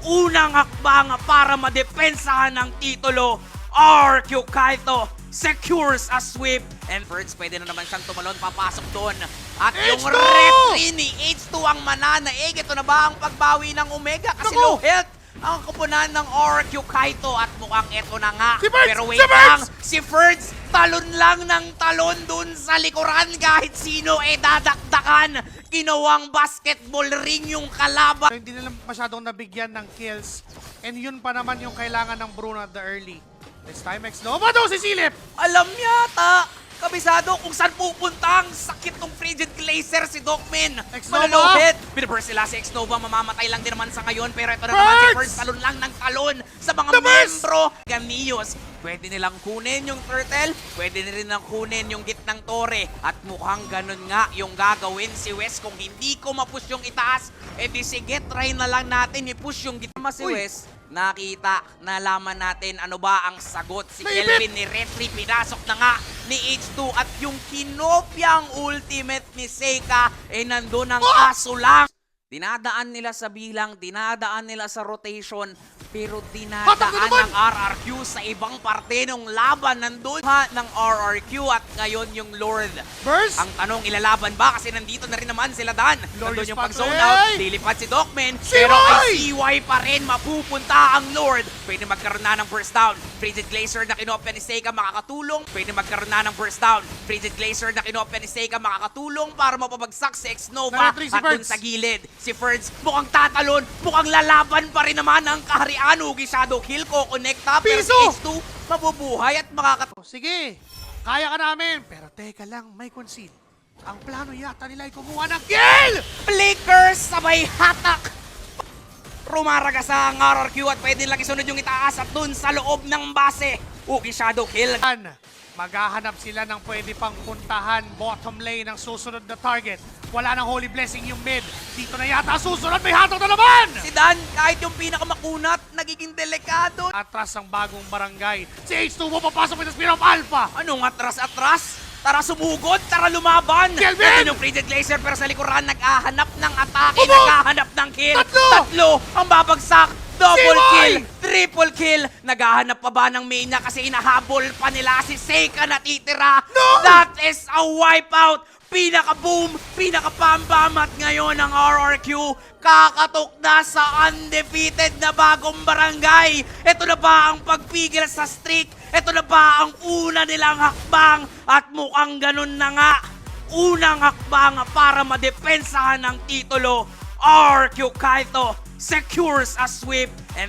unang hakbang para madepensahan ng titulo. RQ Kaito secures a sweep. And Ferds, pwede na naman siyang tumalon, papasok doon. At yung H2! retry ni H2 ang mananaig. Ito na ba ang pagbawi ng Omega? Kasi Naku! low health ang kupunan ng RQ Kaito at mukhang eto na nga. Si Ferds! Pero wait Si Ferds! lang, si Ferds talon lang ng talon dun sa likuran. Kahit sino dadakdakan. Ginawang basketball ring yung kalaban. Hindi nila masyadong nabigyan ng kills. And yun pa naman yung kailangan ng Bruno at the early. This time, X-Nova daw si Silip! Alam yata, kabisado kung saan pupunta ang sakit ng Frigid Glacier si Docmin. X-Nova! Malulupit. Binaburst sila si X-Nova, mamamatay lang din naman sa ngayon. Pero ito na naman si Birds! First, talon lang ng talon sa mga The burst! membro. Ganios, pwede nilang kunin yung turtle, pwede nilang kunin yung gitnang tore. At mukhang ganun nga yung gagawin si Wes. Kung hindi ko mapush yung itaas, edi sige, try na lang natin i-push yung gitna si Uy! Wes. Nakita, nalaman natin ano ba ang sagot. Si Naibip! Kelvin ni Retry, pinasok na nga ni H2 at yung kinopyang ultimate ni Seika, nandun ang aso lang. Dinadaan nila sa bilang, dinadaan nila sa rotation, pero Patak na dinadaan naman! ng RRQ sa ibang parte ng laban. Nandun ha ng RRQ at ngayon yung Lord. Burst! Ang tanong, ilalaban ba? Kasi nandito na rin naman sila Dan. Nandun Glorious yung Patrick! pag-zone out, lilipad si Docman. CY! Pero kay CY pa rin, mapupunta ang Lord. Pwede magkaroon na ng burst down. Frigid Glacier na kinopya ni Seika makakatulong. Pwede magkaroon na ng burst down. Frigid Glacier na kinopya ni Seika makakatulong para mapabagsak si X-Nova. Nare-3 si At dun Ferds. sa gilid, si Ferds mukhang tatalon, mukhang lalaban pa rin naman ang kaharian. Hugi Shadow Kill ko, connecta. Pero si Piso! H2 mabubuhay at makakatulong. Sige, kaya ka namin. Pero teka lang, may concede. Ang plano yata nila ay kumuha ng kill! Flickers sabay hatak. Rumaragas ang RRQ at pwede lang isunod yung itaas at dun sa loob ng base. Ugi Shadow Kill. Maghahanap sila ng pwede pang puntahan bottom lane ng susunod na target. Wala nang Holy Blessing yung mid. Dito na yata susunod, may hatok na naman! Si Dan, kahit yung pinakamakunat, nagiging delikado. Atras ang bagong barangay. Si H2 mo papasok with the Spear of Alpha! Anong atras-atras? Tara sumugod, tara lumaban! Kelvin! Ito yung Frigid Glacier pero sa likuran naghahanap ng atake, Ubo! naghahanap ng kill. Tatlo! Ang babagsak! Double CY! kill! Triple kill! Naghahanap pa ba ng main niya kasi inahabol pa nila si Seika na titira? No! That is a wipeout! Pinaka-boom! Pinaka-pambamat ngayon ng RRQ! Kakatok na sa undefeated na bagong barangay! Ito na ba ang pagpigil sa streak? Ito na ba ang una nilang hakbang? At mukhang ganun na nga! Unang hakbang para madepensahan ng titulo, RQ Kaito secures a sweep. And